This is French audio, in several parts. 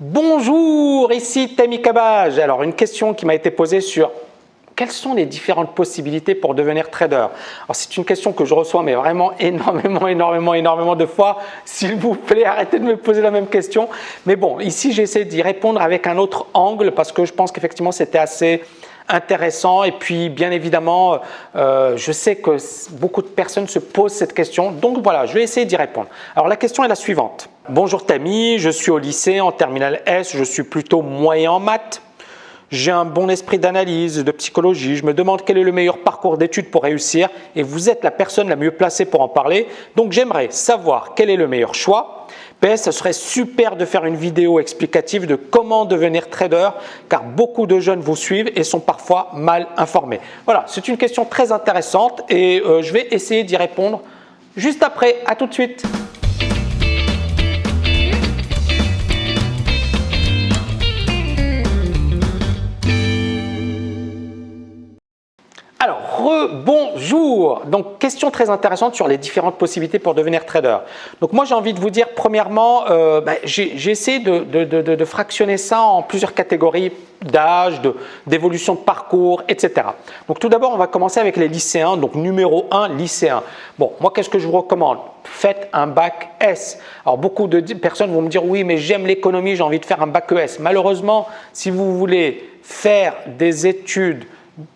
Bonjour, ici Tammy Cabage. Alors une question qui m'a été posée sur quelles sont les différentes possibilités pour devenir trader? Alors c'est une question que je reçois mais vraiment énormément de fois. S'il vous plaît, arrêtez de me poser la même question. Mais bon, ici j'essaie d'y répondre avec un autre angle parce que je pense qu'effectivement c'était assez intéressant et puis bien évidemment je sais que beaucoup de personnes se posent cette question, donc voilà, je vais essayer d'y répondre. Alors la question est la suivante. Bonjour Tammy, je suis au lycée en terminale S, je suis plutôt moyen en maths. J'ai un bon esprit d'analyse, de psychologie. Je me demande quel est le meilleur parcours d'études pour réussir et vous êtes la personne la mieux placée pour en parler. Donc j'aimerais savoir quel est le meilleur choix. PS, ce serait super de faire une vidéo explicative de comment devenir trader car beaucoup de jeunes vous suivent et sont parfois mal informés. Voilà, c'est une question très intéressante et je vais essayer d'y répondre juste après. À tout de suite. Alors, rebonjour. Donc, question très intéressante sur les différentes possibilités pour devenir trader. Donc, moi, j'ai envie de vous dire, premièrement, j'ai essayé de fractionner ça en plusieurs catégories d'âge, d'évolution de parcours, etc. Donc, tout d'abord, on va commencer avec les lycéens. Donc, numéro 1, lycéen. Bon, moi, qu'est-ce que je vous recommande? Faites un bac S. Alors, beaucoup de personnes vont me dire, oui, mais j'aime l'économie, j'ai envie de faire un bac ES. Malheureusement, si vous voulez faire des études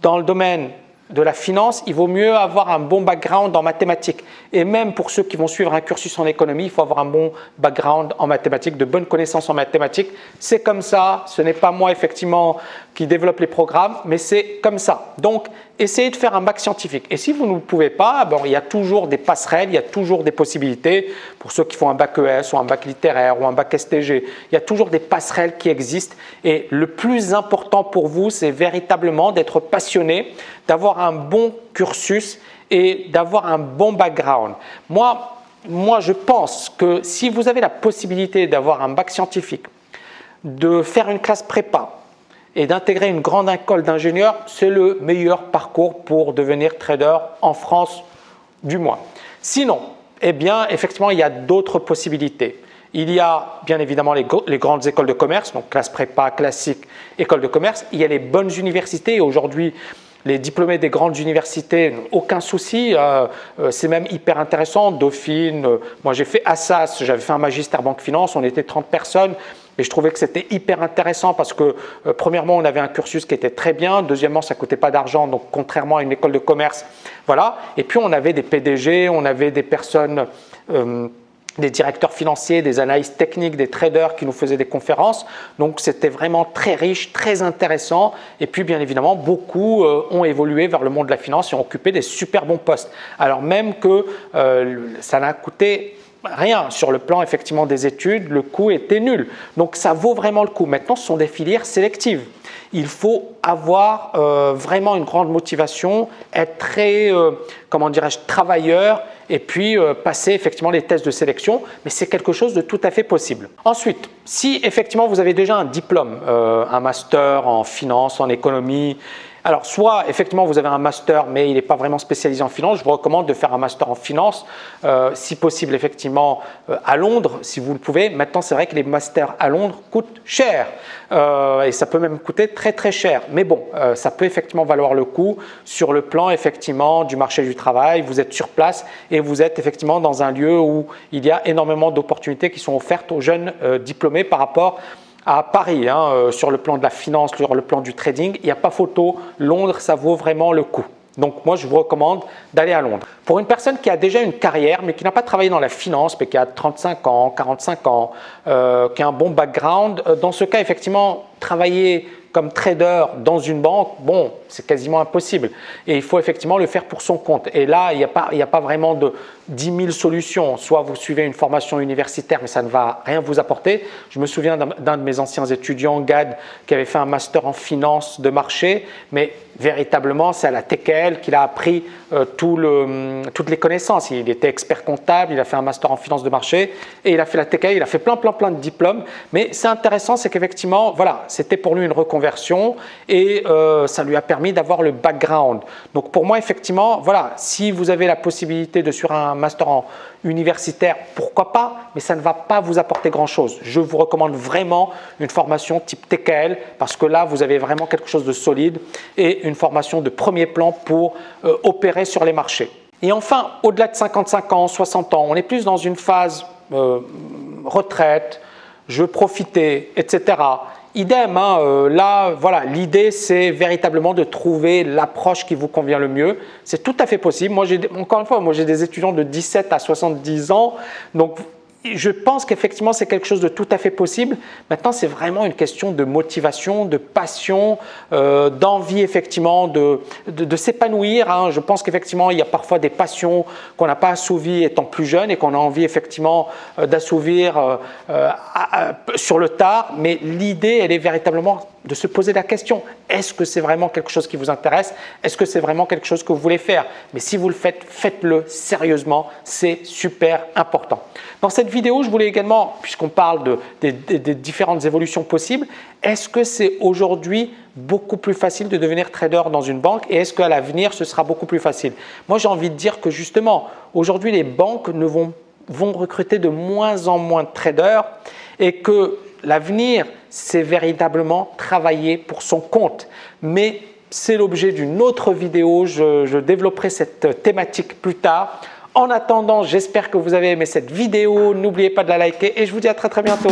dans le domaine de la finance, il vaut mieux avoir un bon background en mathématiques. Et même pour ceux qui vont suivre un cursus en économie, il faut avoir un bon background en mathématiques, de bonnes connaissances en mathématiques. C'est comme ça, ce n'est pas moi effectivement qui développe les programmes, mais c'est comme ça. Donc, essayez de faire un bac scientifique. Et si vous ne pouvez pas, bon, il y a toujours des passerelles, il y a toujours des possibilités. Pour ceux qui font un bac ES ou un bac littéraire ou un bac STG, il y a toujours des passerelles qui existent. Et le plus important pour vous, c'est véritablement d'être passionné, d'avoir un bon cursus et d'avoir un bon background. Moi, je pense que si vous avez la possibilité d'avoir un bac scientifique, de faire une classe prépa et d'intégrer une grande école d'ingénieurs, c'est le meilleur parcours pour devenir trader en France, du moins. Sinon, eh bien, effectivement, il y a d'autres possibilités. Il y a bien évidemment les grandes écoles de commerce, donc classe prépa, classique, école de commerce. Il y a les bonnes universités. Aujourd'hui, les diplômés des grandes universités, aucun souci, c'est même hyper intéressant. Dauphine, moi j'ai fait Assas, j'avais fait un magistère banque finance, on était 30 personnes et je trouvais que c'était hyper intéressant parce que premièrement on avait un cursus qui était très bien, deuxièmement ça ne coûtait pas d'argent, donc contrairement à une école de commerce, voilà. Et puis on avait des PDG, on avait des personnes des directeurs financiers, des analystes techniques, des traders qui nous faisaient des conférences. Donc, c'était vraiment très riche, très intéressant. Et puis, bien évidemment, beaucoup ont évolué vers le monde de la finance et ont occupé des super bons postes. Alors même que ça n'a coûté rien sur le plan effectivement des études, le coût était nul. Donc, ça vaut vraiment le coup. Maintenant, ce sont des filières sélectives. Il faut avoir vraiment une grande motivation, être très, comment dirais-je, travailleur et puis passer effectivement les tests de sélection, mais c'est quelque chose de tout à fait possible. Ensuite, si effectivement vous avez déjà un diplôme, un master en finance, en économie, alors soit effectivement vous avez un master mais il n'est pas vraiment spécialisé en finance, je vous recommande de faire un master en finance, si possible effectivement à Londres si vous le pouvez. Maintenant c'est vrai que les masters à Londres coûtent cher et ça peut même coûter très cher, mais bon ça peut effectivement valoir le coup sur le plan effectivement du marché du travail. Vous êtes sur place et vous êtes effectivement dans un lieu où il y a énormément d'opportunités qui sont offertes aux jeunes diplômés par rapport à Paris, sur le plan de la finance, sur le plan du trading, il n'y a pas photo. Londres, ça vaut vraiment le coup. Donc moi, je vous recommande d'aller à Londres. Pour une personne qui a déjà une carrière, mais qui n'a pas travaillé dans la finance, mais qui a 35 ans, 45 ans, qui a un bon background, dans ce cas, effectivement, travailler comme trader dans une banque, bon, c'est quasiment impossible. Et il faut effectivement le faire pour son compte. Et là, il n'y a pas vraiment de 10 000 solutions. Soit vous suivez une formation universitaire, mais ça ne va rien vous apporter. Je me souviens d'un de mes anciens étudiants, Gad, qui avait fait un master en finance de marché, mais véritablement, c'est à la TKL qu'il a appris toutes les connaissances. Il était expert comptable, il a fait un master en finance de marché et il a fait la TKL, il a fait plein de diplômes. Mais c'est intéressant, c'est qu'effectivement, voilà, c'était pour lui une reconversion et ça lui a permis d'avoir le background. Donc pour moi, effectivement, voilà, si vous avez la possibilité de suivre un master universitaire, pourquoi pas, mais ça ne va pas vous apporter grand-chose. Je vous recommande vraiment une formation type TKL parce que là, vous avez vraiment quelque chose de solide et une formation de premier plan pour opérer sur les marchés. Et enfin, au-delà de 55 ans, 60 ans, on est plus dans une phase retraite, je veux profiter, etc. Idem, là, voilà, l'idée c'est véritablement de trouver l'approche qui vous convient le mieux. C'est tout à fait possible. Moi, encore une fois, moi j'ai des étudiants de 17 à 70 ans, donc je pense qu'effectivement c'est quelque chose de tout à fait possible. Maintenant, c'est vraiment une question de motivation, de passion, d'envie effectivement de s'épanouir. Hein. Je pense qu'effectivement il y a parfois des passions qu'on n'a pas assouvies étant plus jeune et qu'on a envie effectivement d'assouvir sur le tard. Mais l'idée, elle est véritablement de se poser la question, est-ce que c'est vraiment quelque chose qui vous intéresse? Est-ce que c'est vraiment quelque chose que vous voulez faire? Mais si vous le faites, faites-le sérieusement, c'est super important. Dans cette vidéo, je voulais également, puisqu'on parle des différentes évolutions possibles, est-ce que c'est aujourd'hui beaucoup plus facile de devenir trader dans une banque et est-ce qu'à l'avenir, ce sera beaucoup plus facile? Moi, j'ai envie de dire que justement, aujourd'hui, les banques vont recruter de moins en moins de traders et que l'avenir, c'est véritablement travailler pour son compte. Mais c'est l'objet d'une autre vidéo, je développerai cette thématique plus tard. En attendant, j'espère que vous avez aimé cette vidéo. N'oubliez pas de la liker et je vous dis à très bientôt.